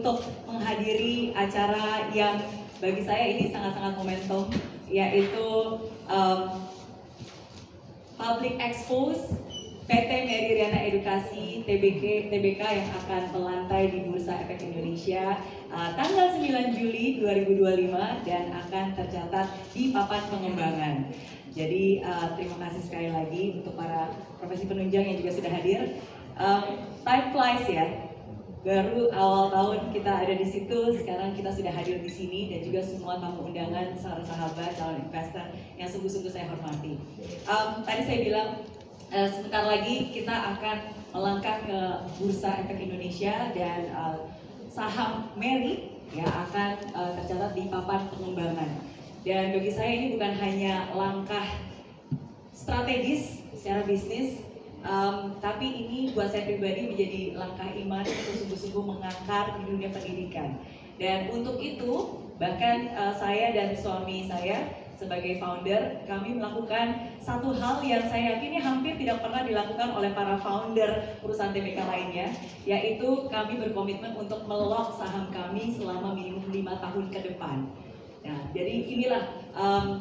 untuk menghadiri acara yang bagi saya ini sangat-sangat momentum, yaitu Public Expose PT Mary Riana Edukasi TBK yang akan melantai di Bursa Efek Indonesia tanggal 9 Juli 2025 dan akan tercatat di papan pengembangan. Jadi terima kasih sekali lagi untuk para profesi penunjang yang juga sudah hadir. Time flies ya. Baru awal tahun kita ada di situ, sekarang kita sudah hadir di sini dan juga semua tamu undangan, sahabat, calon investor yang sungguh-sungguh saya hormati. Tadi saya bilang sebentar lagi kita akan melangkah ke Bursa Efek Indonesia dan saham Mary ya akan tercatat di papan pengembangan. Dan bagi saya ini bukan hanya langkah strategis secara bisnis, tapi ini buat saya pribadi menjadi langkah iman untuk sungguh-sungguh mengakar di dunia pendidikan. Dan untuk itu bahkan saya dan suami saya sebagai founder, kami melakukan satu hal yang saya yakini hampir tidak pernah dilakukan oleh para founder perusahaan TBK lainnya, yaitu kami berkomitmen untuk melock saham kami selama minimum 5 tahun ke depan. Nah, jadi inilah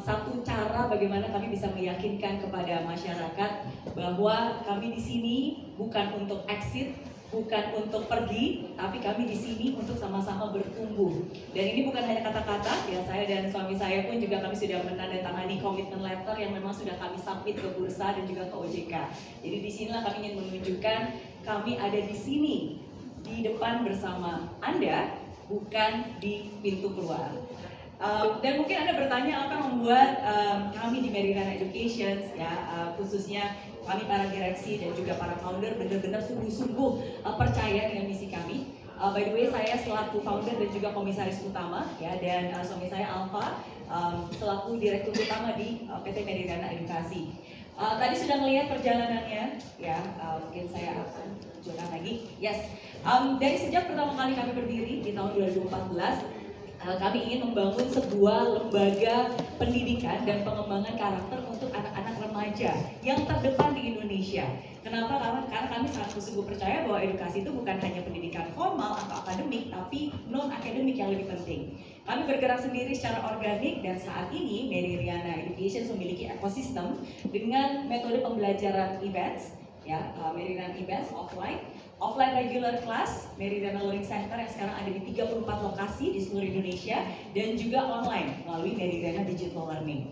satu cara bagaimana kami bisa meyakinkan kepada masyarakat bahwa kami di sini bukan untuk exit, bukan untuk pergi, tapi kami di sini untuk sama-sama bertumbuh. Dan ini bukan hanya kata-kata, ya saya dan suami saya pun juga kami sudah menandatangani komitmen letter yang memang sudah kami submit ke bursa dan juga ke OJK. Jadi di sinilah kami ingin menunjukkan kami ada di sini di depan bersama Anda, bukan di pintu keluar. Dan mungkin Anda bertanya apa yang membuat kami di Mary Riana Education ya khususnya kami para direksi dan juga para founder benar-benar sungguh-sungguh percaya dengan misi kami. By the way, saya selaku founder dan juga komisaris utama ya, dan suami saya Alfa selaku direktur utama di PT Mary Riana Edukasi. Tadi sudah melihat perjalanannya ya, mungkin saya akan tunjukkan lagi. Yes, dari sejak pertama kali kami berdiri di tahun 2014. Kami ingin membangun sebuah lembaga pendidikan dan pengembangan karakter untuk anak-anak remaja yang terdepan di Indonesia. Kenapa? Karena kami sangat sungguh percaya bahwa edukasi itu bukan hanya pendidikan formal atau akademik, tapi non-akademik yang lebih penting. Kami bergerak sendiri secara organik dan saat ini Mary Riana Education memiliki ekosistem dengan metode pembelajaran events, ya, Mary Riana Events offline regular class, Mary Riana Learning Center yang sekarang ada di 34 lokasi di seluruh Indonesia, dan juga online melalui Mary Riana Digital Learning.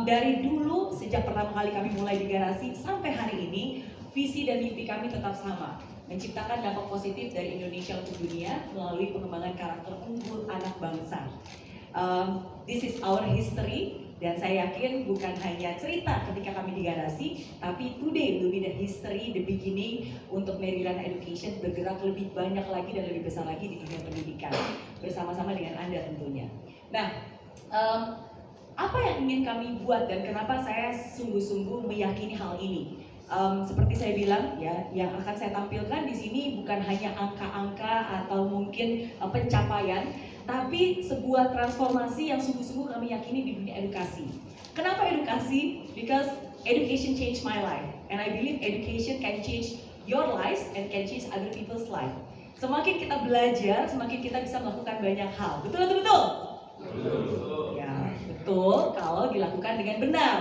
Dari dulu, sejak pertama kali kami mulai di garasi sampai hari ini, visi dan mimpi kami tetap sama, menciptakan dampak positif dari Indonesia untuk dunia melalui pengembangan karakter unggul anak bangsa. This is our history. Dan saya yakin bukan hanya cerita ketika kami di garasi, tapi today will be the history, the beginning untuk Mary Riana Education bergerak lebih banyak lagi dan lebih besar lagi di dunia pendidikan bersama-sama dengan Anda tentunya. Nah, apa yang ingin kami buat dan kenapa saya sungguh-sungguh meyakini hal ini? Seperti saya bilang ya, yang akan saya tampilkan di sini bukan hanya angka-angka atau mungkin pencapaian, tapi sebuah transformasi yang sungguh-sungguh kami yakini di dunia edukasi. Kenapa edukasi? Because education changed my life, and I believe education can change your lives and can change other people's life. Semakin kita belajar, semakin kita bisa melakukan banyak hal. Betul atau betul? Betul. Ya, betul kalau dilakukan dengan benar.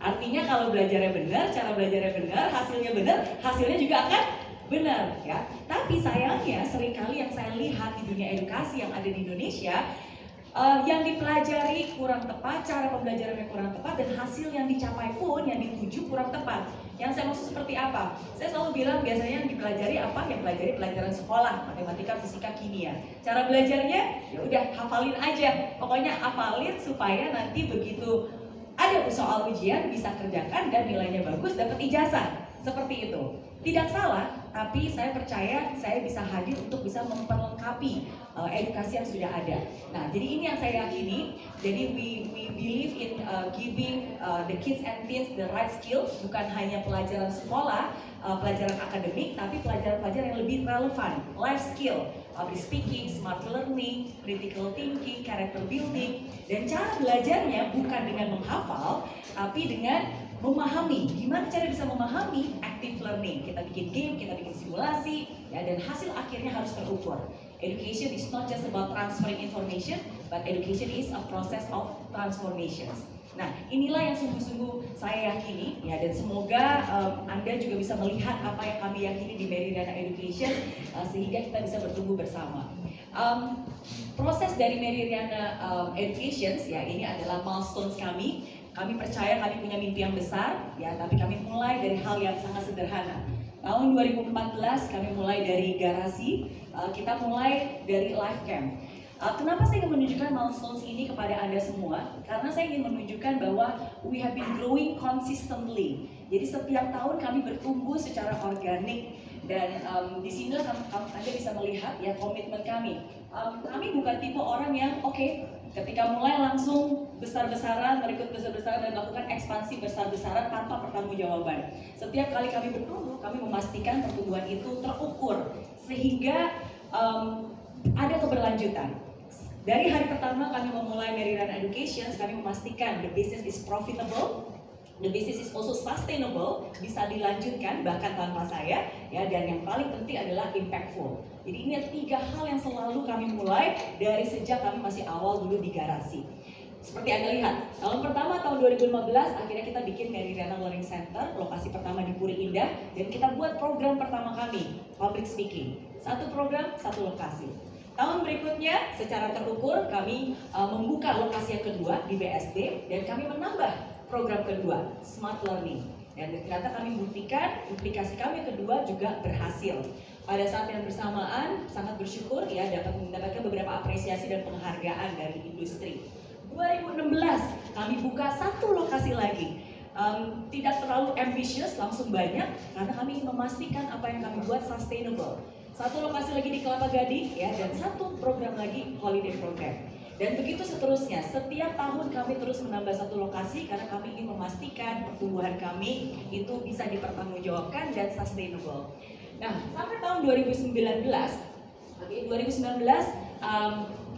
Artinya kalau belajarnya benar, cara belajarnya benar, hasilnya juga akan benar ya. Tapi sayangnya seringkali yang saya lihat di dunia edukasi yang ada di Indonesia, yang dipelajari kurang tepat, cara pembelajarannya kurang tepat, dan hasil yang dicapai pun yang dituju kurang tepat. Yang saya maksud seperti apa? Saya selalu bilang biasanya yang dipelajari apa? Yang pelajari pelajaran sekolah, matematika, fisika, kimia. Cara belajarnya ya udah hafalin aja. Pokoknya hafalin supaya nanti begitu ada soal ujian bisa kerjakan dan nilainya bagus, dapat ijazah. Seperti itu. Tidak salah, tapi saya percaya saya bisa hadir untuk bisa memperlengkapi edukasi yang sudah ada. Nah, jadi ini yang saya yakini. Jadi we believe in giving the kids and teens the right skills, bukan hanya pelajaran sekolah, pelajaran akademik, tapi pelajaran-pelajaran yang lebih relevan, life skill, public speaking, smart learning, critical thinking, character building, dan cara belajarnya bukan dengan menghafal, tapi dengan memahami. Gimana cara bisa memahami? Active learning. Kita bikin game, kita bikin simulasi, ya, dan hasil akhirnya harus terukur. Education is not just about transferring information, but education is a process of transformations. Nah, inilah yang sungguh-sungguh saya yakini, ya, dan semoga Anda juga bisa melihat apa yang kami yakini di Meridiana Education, sehingga kita bisa bertumbuh bersama. Proses dari Meridiana Education, ya, ini adalah milestones kami. Kami percaya kami punya mimpi yang besar, ya, tapi kami mulai dari hal yang sangat sederhana. Tahun 2014 kami mulai dari garasi, kita mulai dari live camp. Kenapa saya ingin menunjukkan milestones ini kepada Anda semua? Karena saya ingin menunjukkan bahwa we have been growing consistently. Jadi setiap tahun kami bertumbuh secara organik, dan di sinilah Anda bisa melihat, ya, komitmen kami. Kami bukan tipe orang yang ketika mulai langsung besar-besaran, merekrut besar-besaran dan melakukan ekspansi besar-besaran tanpa pertanggungjawaban. Setiap kali kami bertumbuh, kami memastikan pertumbuhan itu terukur sehingga ada keberlanjutan. Dari hari pertama kami memulai Meridiana Education, kami memastikan the business is profitable, the business is also sustainable, bisa dilanjutkan bahkan tanpa saya, ya, dan yang paling penting adalah impactful. Jadi ini 3 hal yang selalu kami mulai dari sejak kami masih awal dulu di garasi. Seperti Anda lihat, tahun pertama tahun 2015 akhirnya kita bikin Meridiana Learning Center, lokasi pertama di Puri Indah, dan kita buat program pertama kami, public speaking. 1 program, 1 lokasi. Tahun berikutnya secara terukur kami membuka lokasi yang kedua di BSD, dan kami menambah program kedua, Smart Learning. Dan ternyata kami buktikan implikasi kami yang kedua juga berhasil. Pada saat yang bersamaan sangat bersyukur, ya, dapat mendapatkan beberapa apresiasi dan penghargaan dari industri. 2016 kami buka 1 lokasi lagi. Tidak terlalu ambitious, langsung banyak, karena kami ingin memastikan apa yang kami buat sustainable. 1 lokasi lagi di Kelapa Gading, ya, dan 1 program lagi holiday program. Dan begitu seterusnya, setiap tahun kami terus menambah 1 lokasi karena kami ingin memastikan pertumbuhan kami itu bisa dipertanggungjawabkan dan sustainable. Nah, sampai tahun 2019,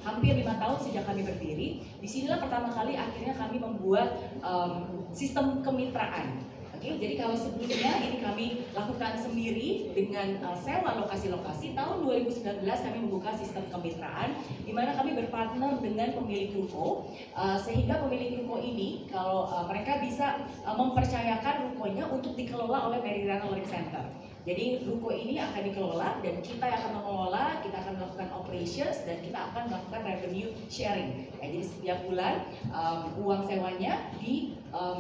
hampir 5 tahun sejak kami berdiri, disinilah pertama kali akhirnya kami membuat sistem kemitraan. Jadi kalau sebelumnya ini kami lakukan sendiri dengan sewa lokasi-lokasi, tahun 2019 kami membuka sistem kemitraan di mana kami berpartner dengan pemilik ruko, sehingga pemilik ruko ini kalau mereka bisa mempercayakan rukonya untuk dikelola oleh Meridiana Learning Center. Jadi ruko ini akan dikelola dan kita akan mengelola, kita akan melakukan operations dan kita akan melakukan revenue sharing. Jadi setiap bulan uang sewanya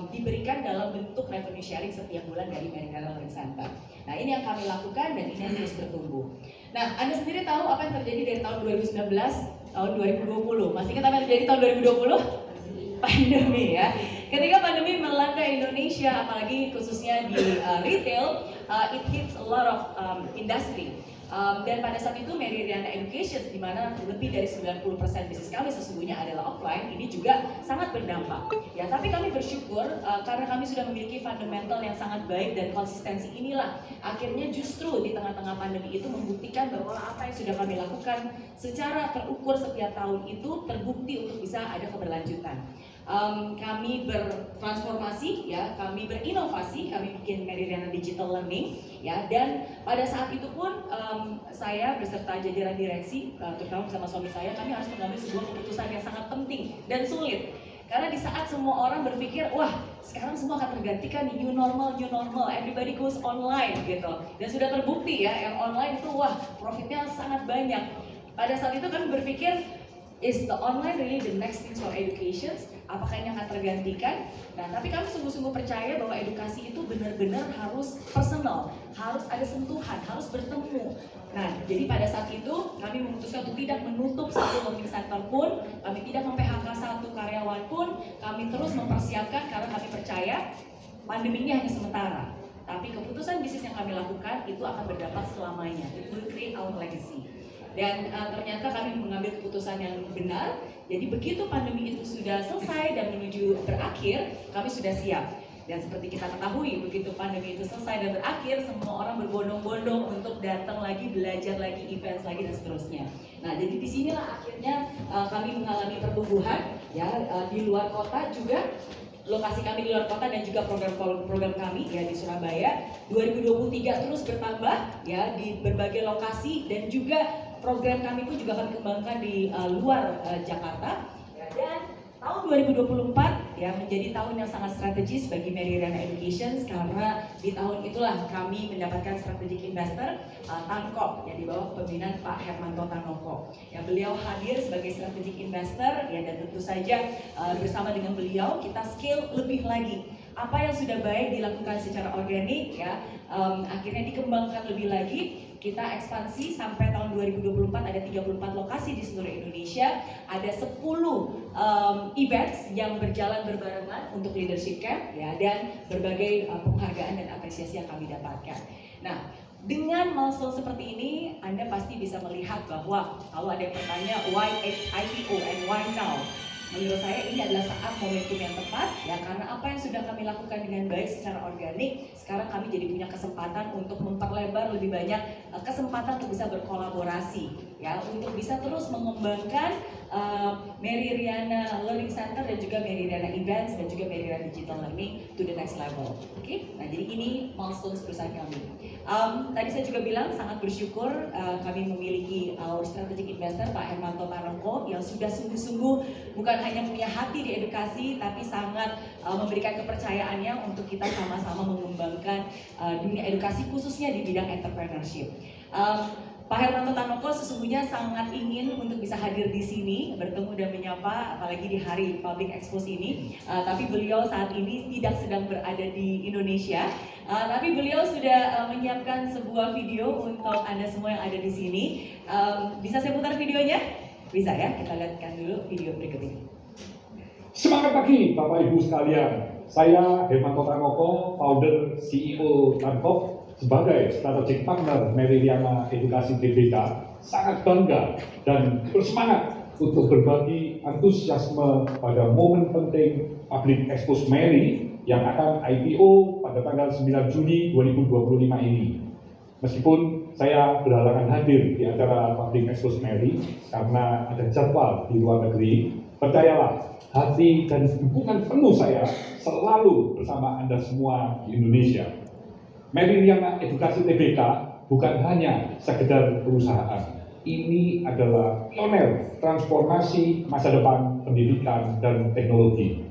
diberikan dalam bentuk revenue sharing setiap bulan dari Meridiana Learning Center. Nah, ini yang kami lakukan dan ini yang terus bertumbuh. Nah, Anda sendiri tahu apa yang terjadi dari tahun 2019 tahun 2020. Masih ingat apa yang terjadi tahun 2020? Pandemi, ya. Ketika pandemi melanda Indonesia, apalagi khususnya di retail, it hits a lot of industry. Dan pada saat itu Meridiana Education, di mana lebih dari 90% bisnis kami sesungguhnya adalah offline, ini juga sangat berdampak. Ya, tapi kami bersyukur karena kami sudah memiliki fundamental yang sangat baik dan konsistensi inilah akhirnya justru di tengah-tengah pandemi itu membuktikan bahwa apa yang sudah kami lakukan secara terukur setiap tahun itu terbukti untuk bisa ada keberlanjutan. Kami bertransformasi, ya, kami berinovasi, kami bikin Meridiana Digital Learning, ya, dan pada saat itu pun saya beserta jajaran direksi, terutama bersama suami saya, kami harus mengambil sebuah keputusan yang sangat penting dan sulit. Karena di saat semua orang berpikir, wah, sekarang semua akan tergantikan new normal, everybody goes online gitu. Dan sudah terbukti, ya, yang online itu wah, profitnya sangat banyak. Pada saat itu kami berpikir, is the online really the next thing for education? Apakah ini akan tergantikan? Nah, tapi kami sungguh-sungguh percaya bahwa edukasi itu benar-benar harus personal, harus ada sentuhan, harus bertemu. Nah, jadi pada saat itu kami memutuskan untuk tidak menutup 1 learning center pun, kami tidak mem-PHK 1 karyawan pun, kami terus mempersiapkan karena kami percaya pandemi ini hanya sementara. Tapi keputusan bisnis yang kami lakukan itu akan berdampak selamanya. It will create our legacy. Dan ternyata kami mengambil keputusan yang benar. Jadi begitu pandemi itu sudah selesai dan menuju berakhir, kami sudah siap. Dan seperti kita ketahui, begitu pandemi itu selesai dan berakhir, semua orang berbondong-bondong untuk datang lagi, belajar lagi, events lagi, dan seterusnya. Nah, jadi disinilah akhirnya kami mengalami pertumbuhan, ya, di luar kota juga. Lokasi kami di luar kota dan juga program-program kami, ya, di Surabaya 2023 terus bertambah, ya, di berbagai lokasi dan juga program kami pun juga akan dikembangkan di luar Jakarta. Ya, dan tahun 2024 ya menjadi tahun yang sangat strategis bagi Mary Riana Education karena di tahun itulah kami mendapatkan strategic investor Tankop yang di bawah kepemimpinan Pak Hermanto Tanoko. Ya, beliau hadir sebagai strategic investor ya, dan tentu saja bersama dengan beliau kita scale lebih lagi. Apa yang sudah baik dilakukan secara organik ya, akhirnya dikembangkan lebih lagi. Kita ekspansi sampai tahun 2024 ada 34 lokasi di seluruh Indonesia, ada 10 events yang berjalan berbarengan untuk leadership camp ya, dan berbagai penghargaan dan apresiasi yang kami dapatkan. Nah, dengan milestone seperti ini, Anda pasti bisa melihat bahwa kalau ada yang bertanya why IPO and why now? Menurut saya ini adalah saat momentum yang tepat ya, karena apa yang sudah kami lakukan dengan baik secara organik, sekarang kami jadi punya kesempatan untuk memperlebar lebih banyak kesempatan untuk bisa berkolaborasi ya, untuk bisa terus mengembangkan Mary Riana Learning Center dan juga Mary Riana Events dan juga Mary Riana Digital Learning to the next level. Oke, nah jadi ini milestone perusahaan kami. Tadi saya juga bilang sangat bersyukur kami memiliki our strategic investor Pak Hermanto Tanoko yang sudah sungguh-sungguh bukan hanya punya hati di edukasi tapi sangat memberikan kepercayaannya untuk kita sama-sama mengembangkan dunia edukasi khususnya di bidang entrepreneurship. Pak Hermanto Tanoko sesungguhnya sangat ingin untuk bisa hadir di sini, bertemu dan menyapa, apalagi di hari Public Expose ini. Tapi beliau saat ini tidak sedang berada di Indonesia. Tapi beliau sudah menyiapkan sebuah video untuk Anda semua yang ada di sini. Bisa saya putar videonya? Bisa ya, kita lihatkan dulu video berikut ini. Semangat pagi Bapak Ibu sekalian. Saya Hermanto Tanoko, founder CEO Tankop. Sebagai strategic partner Mary Riana Edukasi TBK, sangat bangga dan bersemangat untuk berbagi antusiasme pada momen penting Public Expose Mary yang akan IPO pada tanggal 9 Juni 2025 ini. Meskipun saya berhalangan hadir di acara Public Expose Mary karena ada jadwal di luar negeri, percayalah, hati dan dukungan penuh saya selalu bersama Anda semua di Indonesia. Mary Riana Edukasi TBK bukan hanya sekedar perusahaan. Ini adalah pioner transformasi masa depan pendidikan dan teknologi.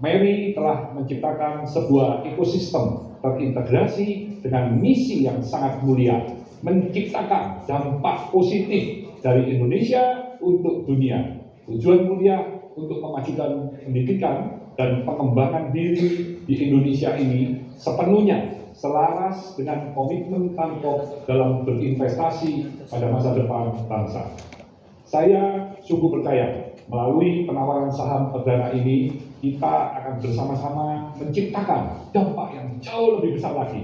Mary telah menciptakan sebuah ekosistem terintegrasi dengan misi yang sangat mulia, menciptakan dampak positif dari Indonesia untuk dunia. Tujuan mulia untuk memajukan pendidikan dan pengembangan diri di Indonesia ini sepenuhnya selaras dengan komitmen Tankop dalam berinvestasi pada masa depan bangsa. Saya sungguh percaya melalui penawaran saham perdana ini kita akan bersama-sama menciptakan dampak yang jauh lebih besar lagi.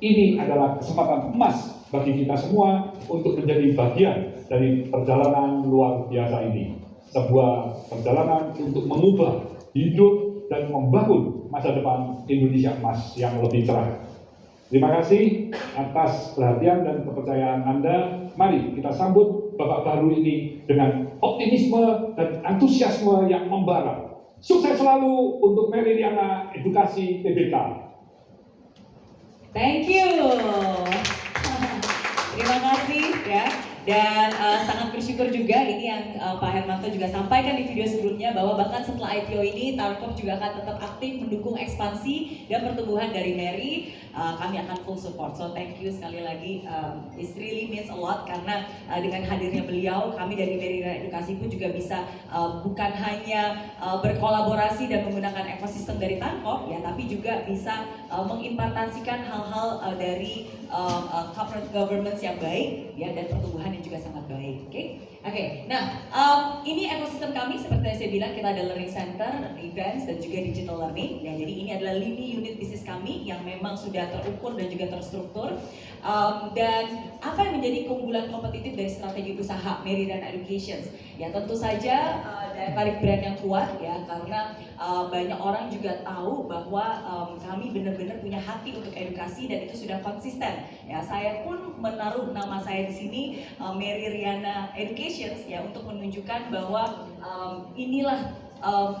Ini adalah kesempatan emas bagi kita semua untuk menjadi bagian dari perjalanan luar biasa ini. Sebuah perjalanan untuk mengubah hidup dan membangun masa depan Indonesia emas yang lebih cerah. Terima kasih atas perhatian dan kepercayaan Anda. Mari kita sambut babak baru ini dengan optimisme dan antusiasme yang membara. Sukses selalu untuk Mary Riana Edukasi TBK. Thank you. Terima kasih ya. Dan sangat bersyukur juga ini yang Pak Hermanto juga sampaikan di video sebelumnya bahwa bahkan setelah IPO ini Tankop juga akan tetap aktif mendukung ekspansi dan pertumbuhan dari Mary. Kami akan full support. So thank you sekali lagi. It really means a lot karena dengan hadirnya beliau kami dari Mary Riana Edukasi pun juga bisa bukan hanya berkolaborasi dan menggunakan ekosistem dari Tankop ya, tapi juga bisa mengimpartasikan hal-hal dari corporate governance yang baik ya, dan pertumbuhan yang juga sangat baik. Oke. Nah, ini ekosistem kami seperti yang saya bilang, kita ada learning center, events dan juga digital learning. Ya, jadi ini adalah lini unit bisnis kami yang memang sudah terukur dan juga terstruktur. Dan apa yang menjadi keunggulan kompetitif dari strategi usaha Mary Riana Education? Ya, tentu saja daya tarik brand yang kuat ya, karena banyak orang juga tahu bahwa kami benar-benar punya hati untuk edukasi dan itu sudah konsisten. Ya, saya pun menaruh nama saya di sini Mary Riana Education ya, untuk menunjukkan bahwa inilah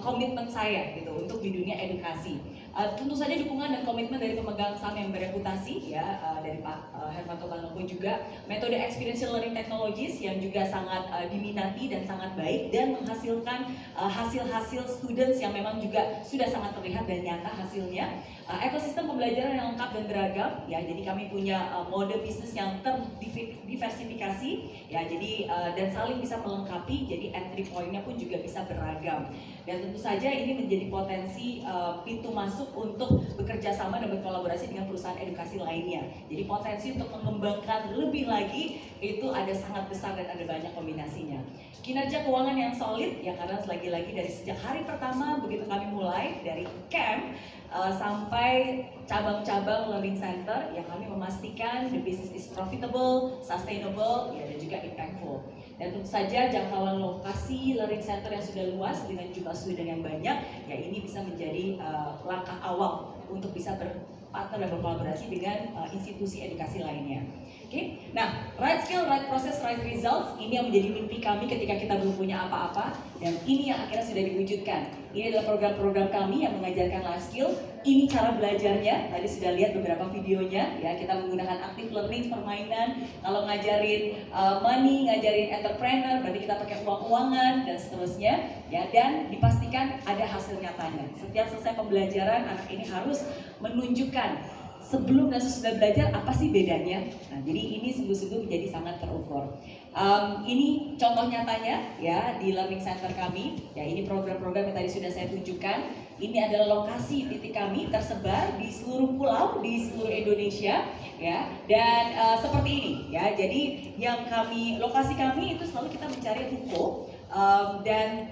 komitmen saya gitu untuk di dunia edukasi. Tentu saja dukungan dan komitmen dari pemegang saham yang bereputasi ya, dari Pak Hermanto Tanoko juga, metode experiential learning technologies yang juga sangat diminati dan sangat baik dan menghasilkan hasil-hasil students yang memang juga sudah sangat terlihat dan nyata hasilnya. Ekosistem pembelajaran yang lengkap dan beragam, ya. Jadi kami punya mode bisnis yang terdiversifikasi, ya. Jadi dan saling bisa melengkapi. Jadi entry point-nya pun juga bisa beragam. Dan tentu saja ini menjadi potensi pintu masuk untuk bekerja sama dan berkolaborasi dengan perusahaan edukasi lainnya. Jadi potensi untuk mengembangkan lebih lagi itu ada sangat besar dan ada banyak kombinasinya. Kinerja keuangan yang solid, ya, karena lagi-lagi dari sejak hari pertama begitu kami mulai dari camp sampai cabang-cabang learning center, ya, kami memastikan the business is profitable, sustainable, ya, dan juga impactful. Dan tentu saja jangkauan lokasi learning center yang sudah luas dengan jumlah student yang banyak, ya, ini bisa menjadi langkah awal untuk bisa berpartner dan berkolaborasi dengan institusi edukasi lainnya. Oke, nah, right skill, right process, right results, ini yang menjadi mimpi kami ketika kita belum punya apa-apa, dan ini yang akhirnya sudah diwujudkan. Ini adalah program-program kami yang mengajarkan life skill. Ini cara belajarnya, tadi sudah lihat beberapa videonya, ya, kita menggunakan active learning, permainan. Kalau ngajarin money, ngajarin entrepreneur, berarti kita pakai uang-uangan dan seterusnya, ya, dan dipastikan ada hasil nyatanya. Setiap selesai pembelajaran, anak ini harus menunjukkan sebelum dan sesudah belajar apa sih bedanya. Nah, jadi ini sungguh-sungguh menjadi sangat terukur. Ini contoh nyatanya, ya, di learning center kami. Ya, ini program-program yang tadi sudah saya tunjukkan. Ini adalah lokasi titik kami tersebar di seluruh pulau di seluruh Indonesia, ya. Dan seperti ini, ya. Jadi lokasi kami itu selalu kita mencari ruko dan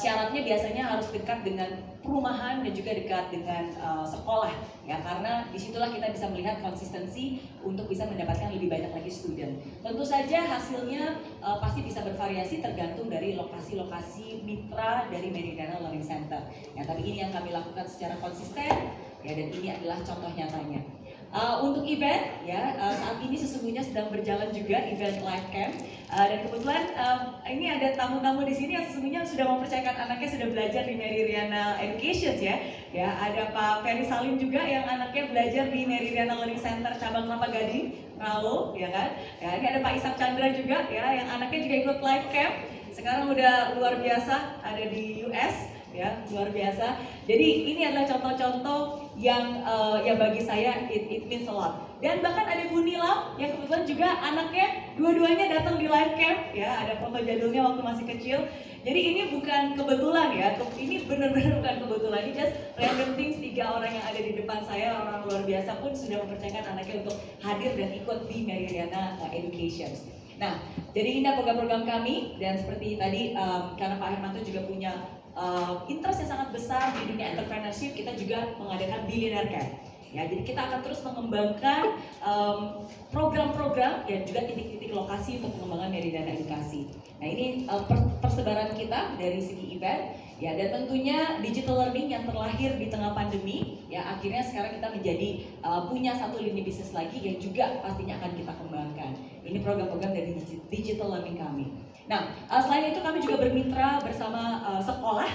syaratnya biasanya harus dekat dengan perumahan dan juga dekat dengan sekolah, ya, karena disitulah kita bisa melihat konsistensi untuk bisa mendapatkan lebih banyak lagi student. Tentu saja hasilnya pasti bisa bervariasi tergantung dari lokasi-lokasi mitra dari Meridiana Learning Center. Ya, tapi ini yang kami lakukan secara konsisten, ya, dan ini adalah contoh nyatanya. Untuk event, ya, saat ini sesungguhnya sedang berjalan juga event live camp, dan kebetulan ini ada tamu-tamu di sini yang sesungguhnya sudah mempercayakan anaknya sudah belajar di Meridiana Education, ya. Ya, ada Pak Ferry Salim juga yang anaknya belajar di Meridiana Learning Center cabang Kelapa Gading, Raul, ya kan. Ya, ini ada Pak Isak Chandra juga, ya, yang anaknya juga ikut live camp. Sekarang udah luar biasa, ada di US, ya, luar biasa. Jadi ini adalah contoh-contoh yang bagi saya it means a lot. Dan bahkan ada Bu Nilam yang kebetulan juga anaknya dua-duanya datang di live camp, ya, ada foto jadulnya waktu masih kecil. Jadi ini bukan kebetulan, ya, ini benar-benar bukan kebetulan. Ini just random things. 3 orang yang ada di depan saya, orang luar biasa pun sudah mempercayakan anaknya untuk hadir dan ikut di Meridiana Education. Nah, jadi ini program-program kami, dan seperti tadi karena Pak Hermanto juga punya interest yang sangat besar di dunia entrepreneurship, kita juga mengadakan Billionaire Camp. Ya, jadi kita akan terus mengembangkan program-program dan juga titik-titik lokasi untuk pengembangan Meridiana Edukasi. Nah, ini persebaran kita dari segi event, ya, dan tentunya digital learning yang terlahir di tengah pandemi, ya, akhirnya sekarang kita menjadi punya satu lini bisnis lagi yang juga pastinya akan kita kembangkan. Ini program-program dari digital learning kami. Nah, selain itu kami juga bermitra bersama sekolah,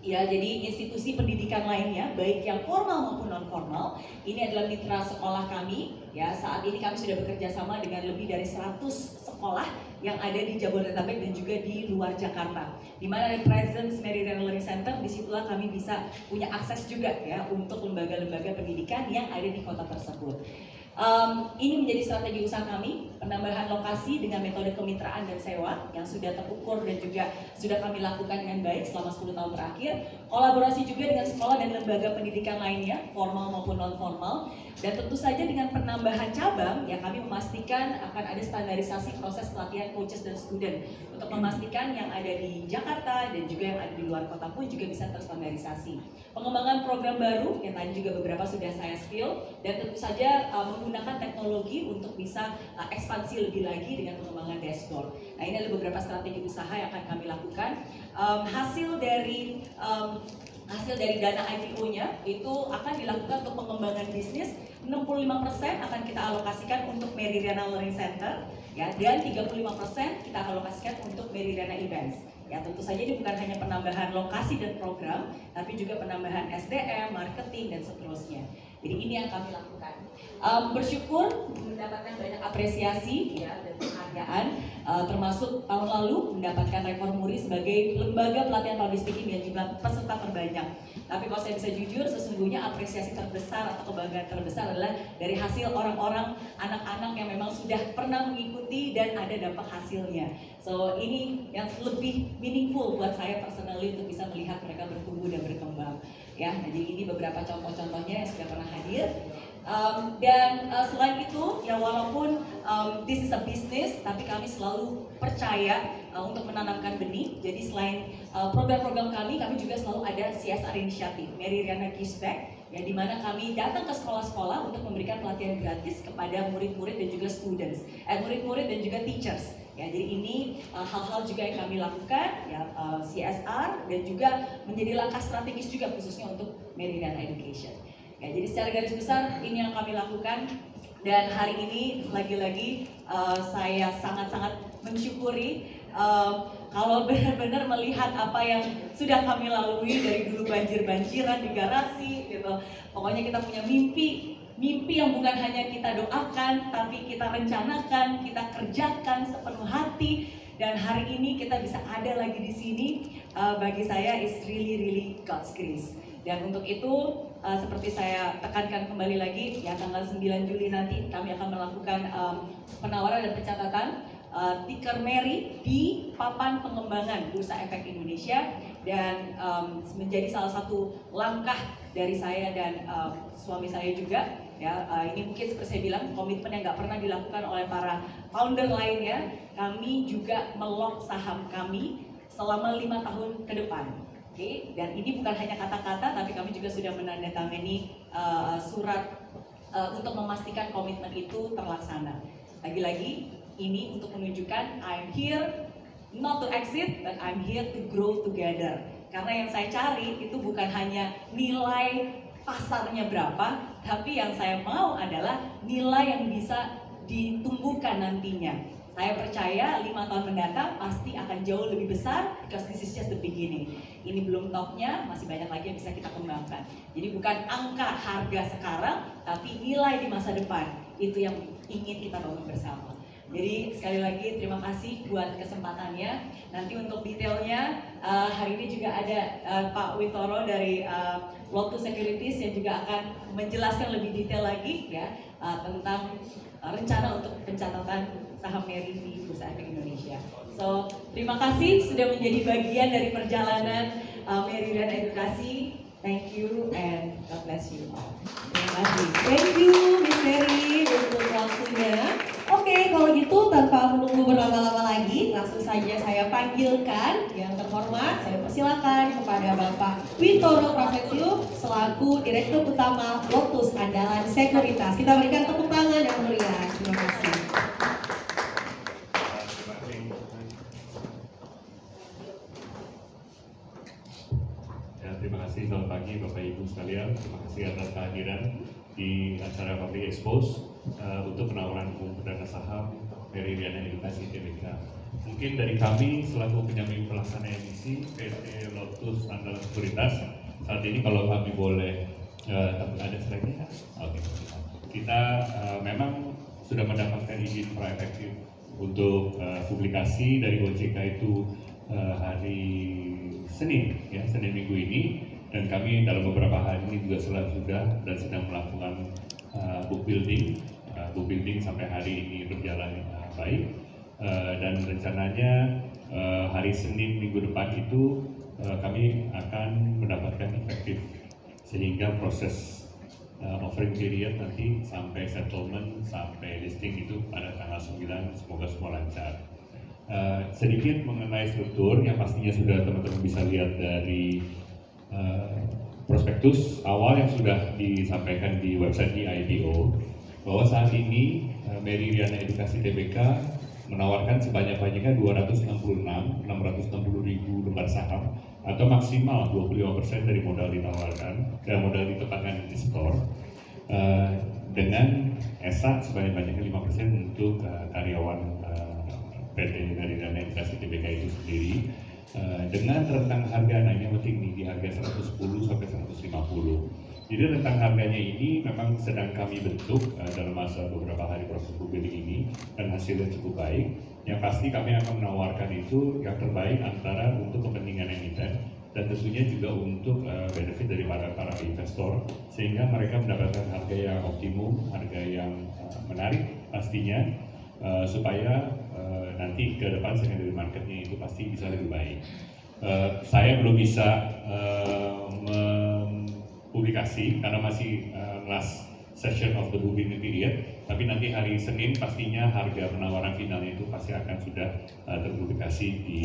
ya, jadi institusi pendidikan lainnya, baik yang formal maupun non formal. Ini adalah mitra sekolah kami, ya. Saat ini kami sudah bekerja sama dengan lebih dari 100 sekolah yang ada di Jabodetabek dan juga di luar Jakarta. Di mana ada presence Meridiana Learning Center, disitulah kami bisa punya akses juga, ya, untuk lembaga-lembaga pendidikan yang ada di kota tersebut. Ini menjadi strategi usaha kami, penambahan lokasi dengan metode kemitraan dan sewa yang sudah terukur dan juga sudah kami lakukan dengan baik selama 10 tahun terakhir. Kolaborasi juga dengan sekolah dan lembaga pendidikan lainnya, formal maupun non formal. Dan tentu saja dengan penambahan cabang, ya, kami memastikan akan ada standarisasi proses pelatihan coaches dan student untuk memastikan yang ada di Jakarta dan juga yang ada di luar kota pun juga bisa terstandarisasi. Pengembangan program baru yang tadi juga beberapa sudah saya spill, dan tentu saja menggunakan teknologi untuk bisa ekspansi lebih lagi dengan pengembangan dashboard. Nah, ini adalah beberapa strategi usaha yang akan kami lakukan. Hasil dari dana IPO-nya itu akan dilakukan untuk pengembangan bisnis. 65% akan kita alokasikan untuk Meridiana Learning Center, ya, dan 35% kita alokasikan untuk Meridiana Events. Ya, tentu saja ini bukan hanya penambahan lokasi dan program, tapi juga penambahan SDM, marketing, dan seterusnya. Jadi ini yang kami lakukan. Bersyukur mendapatkan banyak apresiasi ya, dan penghargaan, termasuk tahun lalu mendapatkan rekor muri sebagai lembaga pelatihan public speaking dengan jumlah peserta terbanyak. Tapi kalau saya bisa jujur, sesungguhnya apresiasi terbesar atau kebanggaan terbesar adalah dari hasil orang-orang, anak-anak yang memang sudah pernah mengikuti dan ada dampak hasilnya. So ini yang lebih meaningful buat saya personally untuk bisa melihat mereka bertumbuh dan berkembang. Ya, jadi ini beberapa contoh-contohnya yang sudah pernah hadir. Selain itu, ya walaupun this is a business, tapi kami selalu percaya untuk menanamkan benih. Jadi selain program-program kami juga selalu ada CSR inisiatif, Mary Riana Gives Back, ya, di mana kami datang ke sekolah-sekolah untuk memberikan pelatihan gratis kepada murid-murid dan juga students, murid-murid dan juga teachers. Ya, jadi ini hal-hal juga yang kami lakukan, ya, CSR dan juga menjadi langkah strategis juga khususnya untuk Mary Riana Education. Ya, jadi secara garis besar ini yang kami lakukan, dan hari ini lagi-lagi saya sangat-sangat mensyukuri kalau benar-benar melihat apa yang sudah kami lalui dari dulu banjir-banjiran di garasi gitu. Pokoknya kita punya mimpi yang bukan hanya kita doakan, tapi kita rencanakan, kita kerjakan sepenuh hati, dan hari ini kita bisa ada lagi di sini, bagi saya is really God's grace. Dan untuk itu seperti saya tekankan kembali lagi, ya, tanggal 9 Juli nanti kami akan melakukan penawaran dan pencatatan tiker Mary di papan pengembangan Bursa Efek Indonesia, dan menjadi salah satu langkah dari saya dan suami saya juga. Ya, ini mungkin seperti saya bilang, komitmen yang nggak pernah dilakukan oleh para founder lainnya. Kami juga melock saham kami selama 5 tahun ke depan. Oke, dan ini bukan hanya kata-kata, tapi kami juga sudah menandatangani surat untuk memastikan komitmen itu terlaksana. Lagi-lagi, ini untuk menunjukkan I'm here not to exit, but I'm here to grow together. Karena yang saya cari itu bukan hanya nilai pasarnya berapa, tapi yang saya mau adalah nilai yang bisa ditumbuhkan nantinya. Saya percaya 5 tahun mendatang pasti akan jauh lebih besar, because this is just the beginning. Ini belum topnya, masih banyak lagi yang bisa kita kembangkan. Jadi bukan angka harga sekarang, tapi nilai di masa depan. Itu yang ingin kita bangun bersama. Jadi sekali lagi terima kasih buat kesempatannya. Nanti untuk detailnya, hari ini juga ada Pak Wintoro dari Lotus Securities yang juga akan menjelaskan lebih detail lagi, ya, tentang rencana untuk pencatatan saham Mary di Bursa Efek Indonesia. So, terima kasih sudah menjadi bagian dari perjalanan Mary Riana Edukasi. Thank you and God bless you all. Terima kasih. Thank you Miss Mary untuk waktunya. Oke, kalau gitu tanpa menunggu berlama-lama lagi, langsung saja saya panggilkan yang terhormat. Saya persilakan kepada Bapak Wintoro Prasetyo selaku Direktur Utama Lotus Andalan Sekuritas. Kita berikan tepuk tangan yang meriah. Terima kasih. Terima kasih, selamat pagi Bapak Ibu sekalian. Terima kasih atas kehadiran di acara Public Expose untuk penawaran umum perdana saham Mary Riana Edukasi Tbk. Mungkin dari kami selaku penjamin pelaksana emisi PT Lotus Andalan Sekuritas, saat ini kalau kami boleh ada slide-nya, oke. Kita memang sudah mendapatkan izin pra-efektif untuk publikasi dari OJK itu hari Senin, ya, Senin minggu ini, dan kami dalam beberapa hari ini juga sudah dan sedang melakukan book building sampai hari ini berjalan baik, dan rencananya hari Senin minggu depan itu kami akan mendapatkan efektif, sehingga proses offering period nanti sampai settlement sampai listing itu pada tanggal 9, semoga semua lancar. Sedikit mengenai struktur yang pastinya sudah teman-teman bisa lihat dari prospektus awal yang sudah disampaikan di website di IPO, bahwa saat ini Mary Riana Edukasi Tbk menawarkan sebanyak-banyaknya 660.000 lembar saham atau maksimal 25% dari modal ditawarkan dan modal ditempatkan di store, dengan ESA sebanyak-banyaknya 5% untuk karyawan PT Mary Riana Edukasi Tbk itu sendiri, dengan rentang harga, nah ini penting nih, di harga 110 sampai 150. Jadi rentang harganya ini memang sedang kami bentuk dalam masa beberapa hari proses building ini, dan hasilnya cukup baik. Yang pasti kami akan menawarkan itu yang terbaik antara untuk kepentingan emiten dan tentunya juga untuk benefit dari para investor, sehingga mereka mendapatkan harga yang optimum, harga yang menarik pastinya, supaya nanti ke depan secondary marketnya itu pasti bisa lebih baik. Saya belum bisa publikasi karena masih last session of the building period, tapi nanti hari Senin pastinya harga penawaran finalnya itu pasti akan sudah terpublikasi di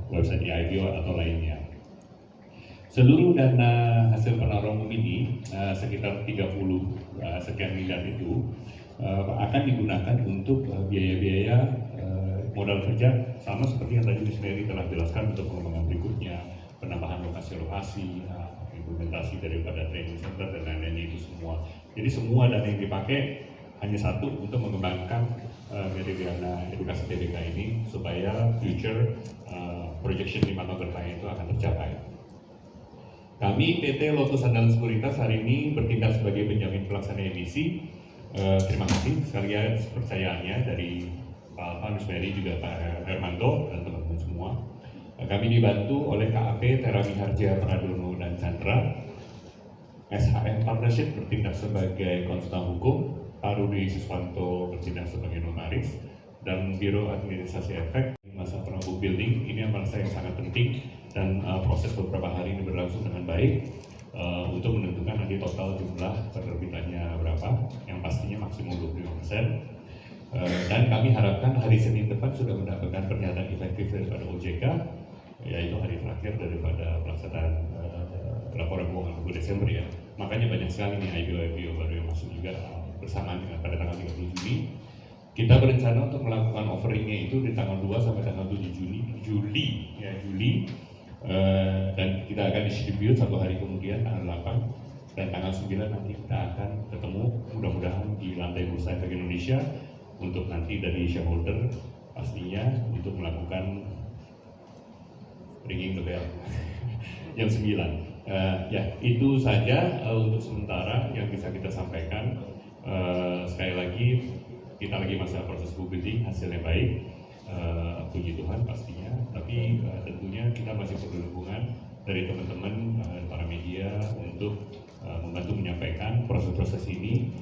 website IPO atau lainnya. Seluruh dana hasil penawaran umum ini sekitar 30 sekian miliar itu akan digunakan untuk biaya-biaya modal kerja, sama seperti yang tadi Ms. Mary telah jelaskan untuk pengembangan berikutnya, penambahan lokasi-lokasi, implementasi daripada training center dan lain-lainnya itu semua. Jadi semua dana yang dipakai hanya satu, untuk mengembangkan Meridiana Edukasi TBK ini supaya future projection 5 tahun ke depan itu akan tercapai. Kami PT Lotus Andalan Sekuritas hari ini bertindak sebagai penjamin pelaksana emisi. Terima kasih sekalian kepercayaannya dari Pak Ms. Mary juga Pak Hermanto dan teman-teman semua. Kami dibantu oleh KAP Tera Miharja Pradono dan Chandra. SHM Partnership bertindak sebagai konsultan hukum, Pak Rudi Siswanto bertindak sebagai notaris, dan Biro Administrasi Efek. Masa prabowo building ini yang merasa yang sangat penting, dan proses beberapa hari ini berlangsung dengan baik untuk menentukan nanti total jumlah penerbitannya berapa, yang pastinya maksimum 25%. Dan kami harapkan hari Senin depan sudah mendapatkan pernyataan efektif daripada OJK, yaitu hari terakhir daripada pelaksanaan laporan keuangan buku Desember ya. Makanya banyak sekali nih IPO baru yang masuk juga bersamaan dengan pada tanggal 30 Juni. Kita berencana untuk melakukan offeringnya itu di tanggal 2 sampai tanggal 7 Juli. Dan kita akan distribute satu hari kemudian tanggal 8, dan tanggal 9 nanti kita akan ketemu mudah-mudahan di lantai Bursa Efek Indonesia untuk nanti dari shareholder pastinya untuk melakukan ringing the bell jam 9. Ya, itu saja untuk sementara yang bisa kita sampaikan. Sekali lagi, kita lagi masa proses building, hasilnya baik, puji Tuhan pastinya. Tapi tentunya kita masih perlu dukungan dari teman-teman para media untuk membantu menyampaikan proses-proses ini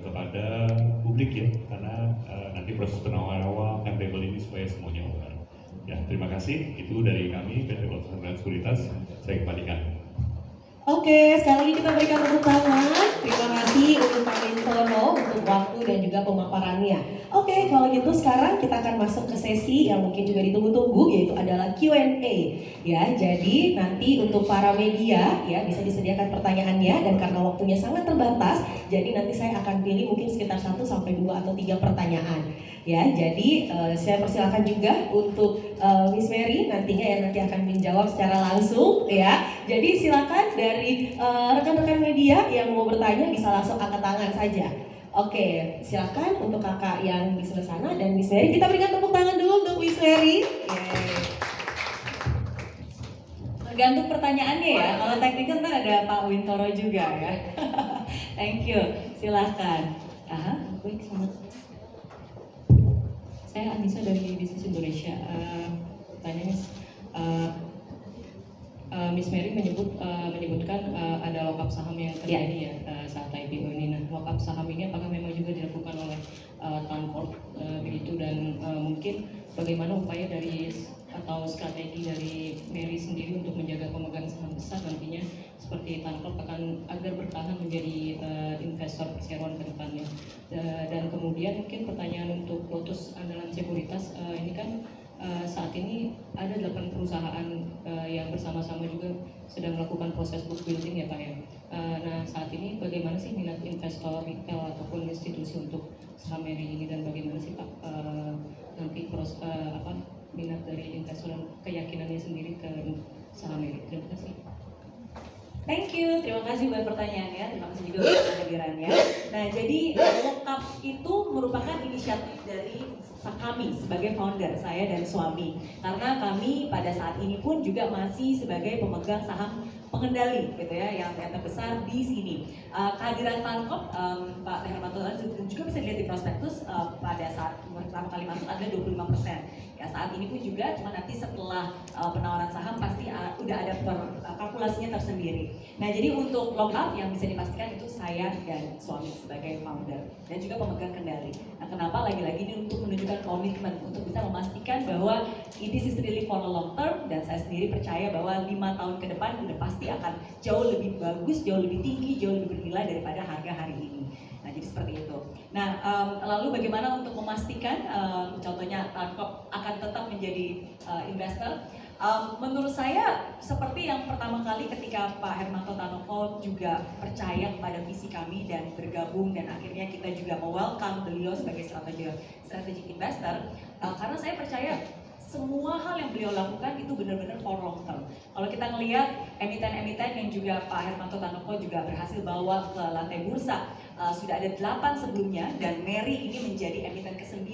kepada publik ya, karena nanti proses penawaran awal timetable ini supaya semuanya aware. Ya, terima kasih. Itu dari kami PT Lotus Andalan Sekuritas. Saya kembalikan. Oke, sekali lagi kita berikan tepuk tangan. Terima kasih untuk Pak Mintono untuk waktu dan juga pemaparannya. Oke, kalau gitu sekarang kita akan masuk ke sesi yang mungkin juga ditunggu-tunggu, yaitu adalah Q&A. Ya, jadi nanti untuk para media ya bisa disediakan pertanyaannya, dan karena waktunya sangat terbatas, jadi nanti saya akan pilih mungkin sekitar 1 sampai 2 atau 3 pertanyaan. Ya, jadi saya persilakan juga untuk Miss Mary nantinya yang nanti akan menjawab secara langsung ya. Jadi silakan dari rekan-rekan media yang mau bertanya bisa langsung angkat tangan saja. Oke, silakan untuk kakak yang di sebelah sana dan Miss Mary. Kita berikan tepuk tangan dulu untuk Miss Mary. Tergantung pertanyaannya ya. Kalau teknikal ntar ada Pak Wintoro juga ya. Thank you. Silakan. Baik, selamat. Saya Anissa dari Bisnis Indonesia. Pertanyaannya, Miss Mary menyebutkan ada lock up saham yang terjadi ya saat IPO ini. Nah, lock up saham ini apakah memang juga dilakukan oleh Tancorp begitu, dan mungkin bagaimana upaya dari atau strategi dari Mary sendiri untuk menjaga pemegang saham besar nantinya seperti Tancorp agar bertahan menjadi investor perseroan ke depannya. Dan kemudian mungkin pertanyaan untuk Lotus Andalan Sekuritas, ini kan saat ini ada 8 perusahaan yang bersama-sama juga sedang melakukan proses book building ya Pak ya. Nah, saat ini bagaimana sih minat investor retail ataupun institusi untuk saham Mary ini, dan bagaimana sih Pak nanti minat dari investor dan keyakinannya sendiri ke saham Mary? Terima kasih. Thank you, terima kasih buat pertanyaannya, terima kasih juga buat kehadirannya. Nah, jadi lock up itu merupakan inisiatif dari kami sebagai founder, saya dan suami. Karena kami pada saat ini pun juga masih sebagai pemegang saham pengendali gitu ya, yang terbesar di sini. Kehadiran Tankop, Pak Hermanto juga bisa dilihat di prospektus pada saat pertama kali masuk ada 25%. Ya, saat ini pun juga, cuma nanti setelah penawaran saham pasti udah ada kalkulasinya tersendiri. Nah, jadi untuk lock up yang bisa dipastikan itu saya dan suami sebagai founder dan juga pemegang kendali. Nah, kenapa lagi-lagi ini untuk menunjukkan komitmen untuk bisa memastikan bahwa this is really for a long term, dan saya sendiri percaya bahwa 5 tahun ke depan udah pasti akan jauh lebih bagus, jauh lebih tinggi, jauh lebih bernilai daripada harga hari ini. Nah, jadi seperti itu. Nah, lalu bagaimana untuk memastikan contohnya Tankop akan tetap menjadi investor? Menurut saya seperti yang pertama kali ketika Pak Hermanto Tanoko juga percaya kepada visi kami dan bergabung, dan akhirnya kita juga welcome beliau sebagai strategic investor, karena saya percaya semua hal yang beliau lakukan itu benar-benar for long term. Kalau kita ngelihat emiten-emiten yang juga Pak Hermanto Tanoko juga berhasil bawa ke lantai bursa, sudah ada 8 sebelumnya, dan Mary ini menjadi emiten ke-9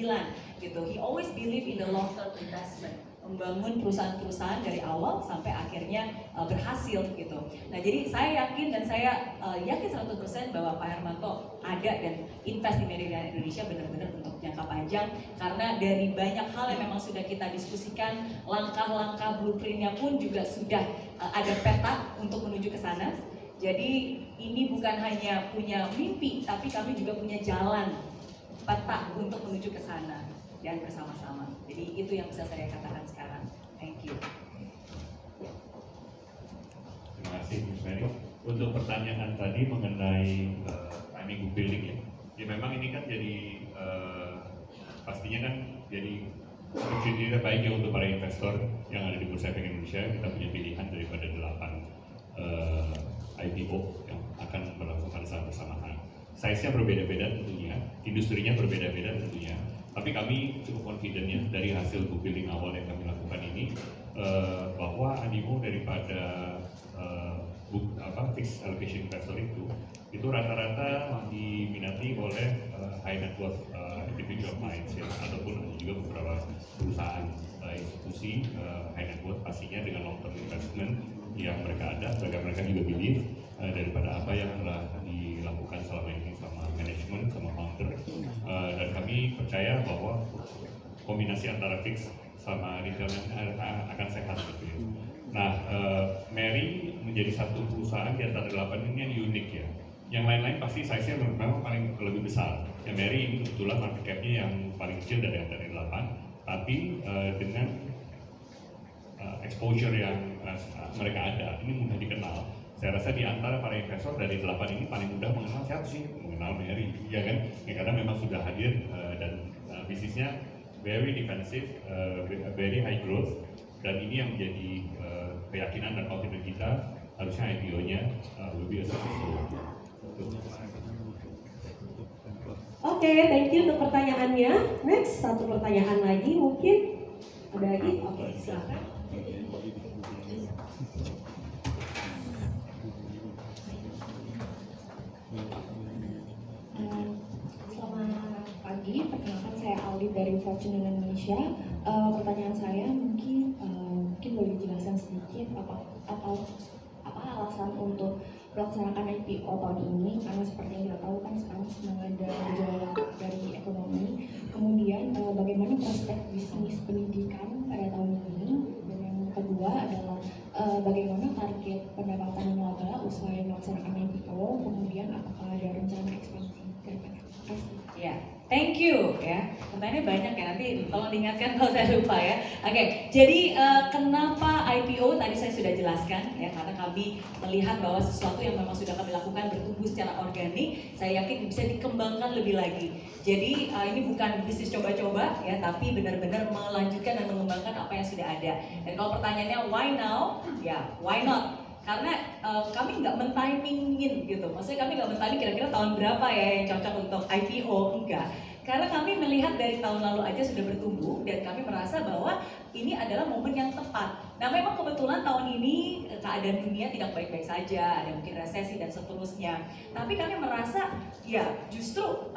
gitu. He always believe in the long term investment, membangun perusahaan-perusahaan dari awal sampai akhirnya berhasil gitu. Nah, jadi saya yakin dan saya yakin 100% bahwa Pak Hermanto ada dan invest di Meridiana Indonesia benar-benar untuk jangka panjang, karena dari banyak hal yang memang sudah kita diskusikan, langkah-langkah blueprintnya pun juga sudah ada peta untuk menuju ke sana. Jadi ini bukan hanya punya mimpi, tapi kami juga punya jalan peta untuk menuju ke sana dan bersama-sama. Jadi itu yang bisa saya katakan sekarang. Thank you. Terima kasih, Ms. Mary. Untuk pertanyaan tadi mengenai timing book building ya, ya memang ini kan jadi pastinya kan jadi opportunity baik ya untuk para investor yang ada di Bursa Efek Indonesia. Kita punya pilihan daripada 8 IPO yang akan berlangsung pada saat bersamaan. Size-nya berbeda-beda tentunya, industrinya berbeda-beda tentunya. Tapi kami cukup confident ya dari hasil book building awal yang kami lakukan ini, bahwa animo daripada fixed allocation investor itu rata-rata diminati oleh high net worth individual clients ya, ataupun ada juga beberapa perusahaan institusi high net worth pastinya dengan long term investment yang mereka ada, mereka juga believe daripada apa yang telah dilakukan selama ini sama manajemen, sama founder, dan kami percaya bahwa kombinasi antara fix sama retail akan sehat gitu ya. Nah, Mary menjadi satu perusahaan di antara 8 ini yang unik ya. Yang lain-lain pasti size-nya memang paling lebih besar. Ya, Mary ini kebetulan market cap-nya yang paling kecil dari 8, tapi dengan exposure yang mereka ada, ini mudah dikenal. Saya rasa di antara para investor dari 8 ini paling mudah mengenal siapa sih? Mengenal Mary, ya kan? Ya, karena memang sudah hadir dan bisnisnya very defensive, very high growth, dan ini yang menjadi keyakinan dan confidence kita, harusnya IPO-nya lebih successful. Oke, thank you untuk pertanyaannya. Next, satu pertanyaan lagi mungkin. Ada lagi? Oke, silakan. Selamat pagi, perkenalkan saya Aldi dari Fortune Indonesia. Pertanyaan saya mungkin boleh dijelaskan sedikit apa alasan untuk melaksanakan IPO tahun ini, karena seperti yang kita tahu kan sekarang sedang ada gejolak dari ekonomi. Kemudian bagaimana prospek bisnis pendidikan pada tahun ini, dan yang kedua adalah bagaimana target pendapatan laba usai melaksanakan IPO, kemudian apakah ada rencana ekspansi ke depan. Terima kasih. Ya, thank you ya. Pertanyaannya banyak ya, nanti tolong diingatkan kalau saya lupa ya. Oke, jadi kenapa IPO tadi saya sudah jelaskan ya, karena kami melihat bahwa sesuatu yang memang sudah kami lakukan bertumbuh secara organik, saya yakin bisa dikembangkan lebih lagi. Jadi ini bukan bisnis coba-coba ya, tapi benar-benar melanjutkan dan mengembangkan apa yang sudah ada. Dan kalau pertanyaannya why now? Ya, why not? Karena kami nggak mentimingin gitu, maksudnya kami nggak mentiming kira-kira tahun berapa ya yang cocok untuk IPO, enggak. Karena kami melihat dari tahun lalu aja sudah bertumbuh, dan kami merasa bahwa ini adalah momen yang tepat. Nah memang kebetulan tahun ini keadaan dunia tidak baik-baik saja, ada mungkin resesi dan seterusnya. Tapi kami merasa ya justru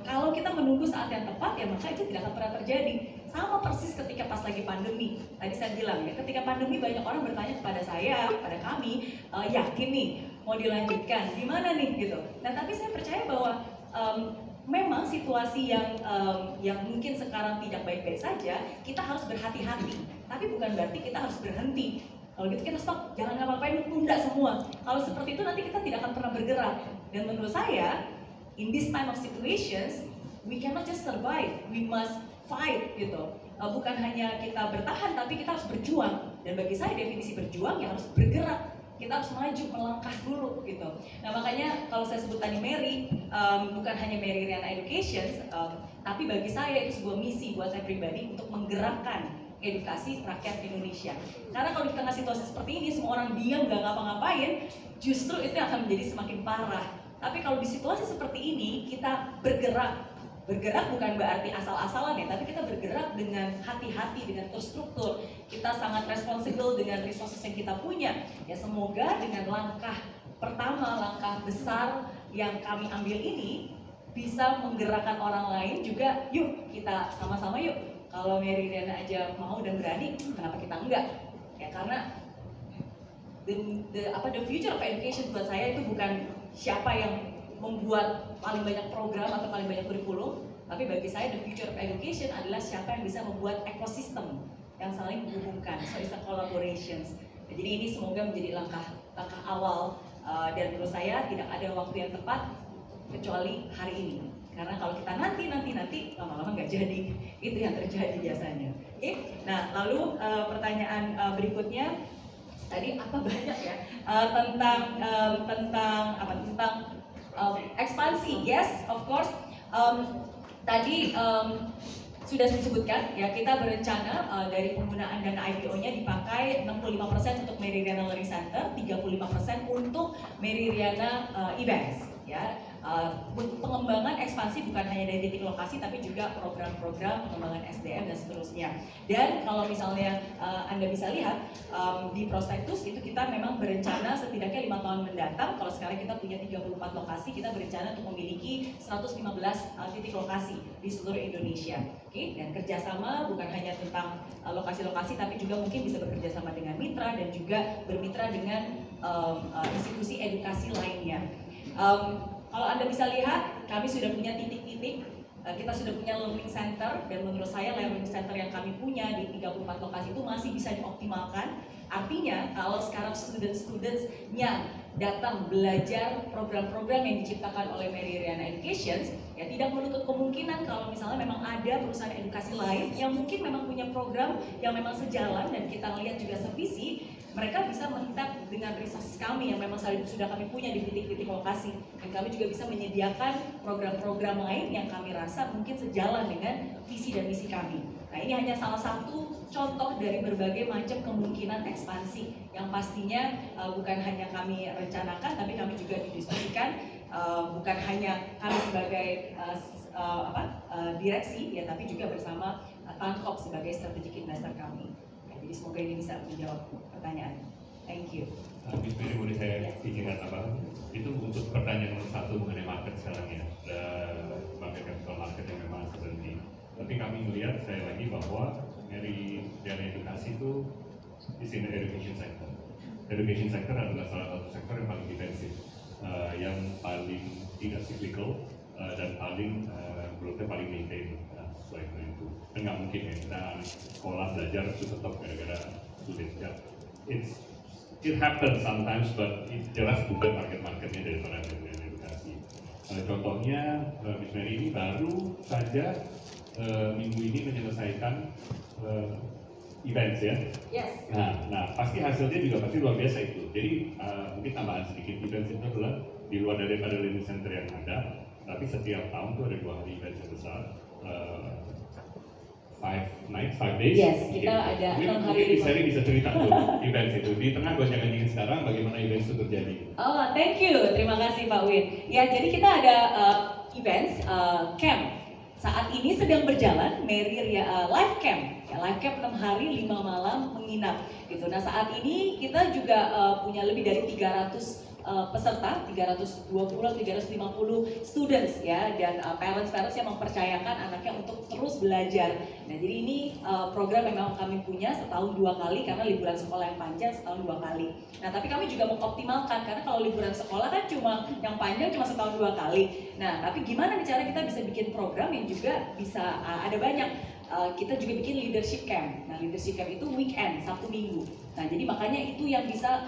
kalau kita menunggu saat yang tepat ya maka itu tidak akan pernah terjadi. Sama persis ketika pas lagi pandemi. Tadi saya bilang ya, ketika pandemi banyak orang bertanya kepada saya, kepada kami, yakin nih mau dilanjutkan, gimana nih gitu. Nah tapi saya percaya bahwa memang situasi yang mungkin sekarang tidak baik-baik saja, kita harus berhati-hati. Tapi bukan berarti kita harus berhenti. Kalau gitu kita stop, jangan ngapa-ngapain, tunda semua. Kalau seperti itu nanti kita tidak akan pernah bergerak. Dan menurut saya, in this time of situations, we cannot just survive, we must fight gitu. Bukan hanya kita bertahan, tapi kita harus berjuang. Dan bagi saya definisi berjuang ya harus bergerak. Kita harus maju, melangkah dulu gitu. Nah makanya kalau saya sebut tadi Mary, bukan hanya Mary Riana Education, tapi bagi saya itu sebuah misi buat saya pribadi untuk menggerakkan edukasi rakyat Indonesia. Karena kalau di tengah situasi seperti ini, semua orang diam gak ngapa-ngapain, justru itu akan menjadi semakin parah. Tapi kalau di situasi seperti ini, kita bergerak. Bergerak bukan berarti asal-asalan ya, tapi kita bergerak dengan hati-hati, dengan terstruktur. Kita sangat responsible dengan resources yang kita punya. Ya semoga dengan langkah pertama, langkah besar yang kami ambil ini bisa menggerakkan orang lain juga. Yuk kita sama-sama yuk. Kalau Mary Riana aja mau dan berani, kenapa kita enggak? Ya karena the future of education buat saya itu bukan siapa yang membuat paling banyak program atau paling banyak kurikulum, tapi bagi saya the future of education adalah siapa yang bisa membuat ekosistem yang saling menghubungkan. So it's a collaborations. Jadi ini semoga menjadi langkah awal dan menurut saya tidak ada waktu yang tepat kecuali hari ini. Karena kalau kita nanti lama-lama nggak jadi, itu yang terjadi biasanya. Oke? Nah lalu pertanyaan berikutnya tadi apa banyak ya tentang ekspansi. Yes, of course. Tadi sudah disebutkan ya, kita berencana dari penggunaan dana IPO-nya dipakai 65% untuk Mary Riana Learning Center, 35% untuk Mary Riana Events. Ya, pengembangan ekspansi bukan hanya dari titik lokasi, tapi juga program-program pengembangan SDM dan seterusnya. Dan kalau misalnya Anda bisa lihat di prospektus itu kita memang berencana setidaknya 5 tahun mendatang. Kalau sekarang kita punya 34 lokasi, kita berencana untuk memiliki 115 titik lokasi di seluruh Indonesia. Oke, dan kerjasama bukan hanya tentang lokasi-lokasi, tapi juga mungkin bisa bekerjasama dengan mitra dan juga bermitra dengan institusi edukasi lainnya. Kalau Anda bisa lihat, kami sudah punya titik-titik, kita sudah punya learning center, dan menurut saya learning center yang kami punya di 34 lokasi itu masih bisa dioptimalkan. Artinya, kalau sekarang students-nya datang belajar program-program yang diciptakan oleh Mary Riana Education, ya tidak menutup kemungkinan kalau misalnya memang ada perusahaan edukasi lain yang mungkin memang punya program yang memang sejalan dan kita lihat juga sevisi, mereka bisa men-tap dengan resources kami yang memang sudah kami punya di titik-titik lokasi, dan kami juga bisa menyediakan program-program lain yang kami rasa mungkin sejalan dengan visi dan misi kami. Nah ini hanya salah satu contoh dari berbagai macam kemungkinan ekspansi yang pastinya bukan hanya kami rencanakan, tapi kami juga didiskusikan, bukan hanya kami sebagai direksi ya, tapi juga bersama Tankop sebagai strategic investor kami. Jadi semoga ini bisa menjawab pertanyaan. Thank you. Miss Mary, boleh saya izin apa? Itu untuk pertanyaan nomor 1 mengenai market sekarang ya, market capital market yang memang seperti. Tapi kami melihat sekali lagi bahwa Mary Riana Edukasi itu di sini education sector. Education sector adalah salah satu sektor yang paling defensif, yang paling tidak cyclical dan paling growth-nya paling maintain. Sesuai dengan itu, dan nggak mungkin ya kita sekolah belajar itu tetap gara-gara sulit ya. It happens sometimes, but it jelas bukan market-marketnya daripada edukasi. Contohnya Miss Mary ini baru saja minggu ini menyelesaikan events ya. Yes. Nah pasti hasilnya juga pasti luar biasa itu. Jadi mungkin tambahan sedikit, events itu adalah di luar daripada learning center yang ada, tapi setiap tahun tuh ada 2 hari events yang besar. 5 nights, 5 days. Yes, kita ada 6 hari. Mungkin bisa cerita tuh events itu. Di tengah gue jangan dingin sekarang, bagaimana events itu terjadi? Oh, thank you. Terima kasih Pak Win. Ya, jadi kita ada events, camp. saat ini sedang berjalan live camp, ya, live camp 6 hari 5 malam menginap gitu. Nah saat ini kita juga punya lebih dari 300 peserta, 320 350 students ya, dan parents yang mempercayakan anaknya untuk terus belajar. Nah jadi ini program yang memang kami punya setahun 2 kali karena liburan sekolah yang panjang setahun 2 kali. Nah tapi kami juga mengoptimalkan karena kalau liburan sekolah kan cuma yang panjang cuma setahun 2 kali. Nah tapi gimana nih cara kita bisa bikin program yang juga bisa ada banyak. Kita juga bikin leadership camp. Nah, leadership camp itu weekend, Sabtu Minggu. Nah, jadi makanya itu yang bisa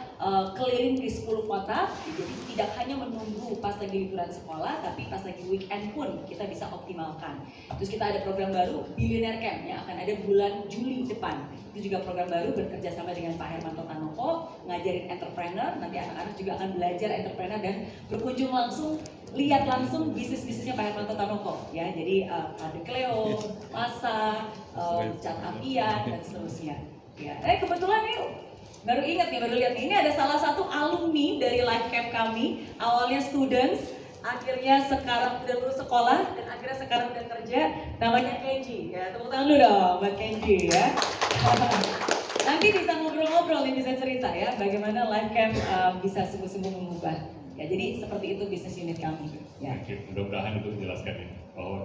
keliling di 10 kota. Jadi tidak hanya menunggu pas lagi liburan sekolah, tapi pas lagi weekend pun kita bisa optimalkan. Terus kita ada program baru, Billionaire Camp, yang akan ada bulan Juli depan. Itu juga program baru bekerja sama dengan Pak Hermanto Tanoko, ngajarin entrepreneur. Nanti anak-anak juga akan belajar entrepreneur dan berkunjung langsung, lihat langsung bisnisnya Pak Hermanto Tanoko. Ya, jadi ada Cleo, Masa, Cat Apian dan seterusnya. Ya, kebetulan nih baru ingat nih, baru lihat nih, ini ada salah satu alumni dari live camp kami. Awalnya students, akhirnya sekarang udah lulus sekolah dan akhirnya sekarang udah kerja. Namanya Kenji. Ya, tepuk tangan dulu dong buat Kenji ya. Nanti bisa ngobrol-ngobrol nih, bisa cerita ya bagaimana live camp bisa sungguh-sungguh mengubah. Ya, jadi seperti itu bisnis unit kami. Ya. Mudah-mudahan itu menjelaskan ya bahwa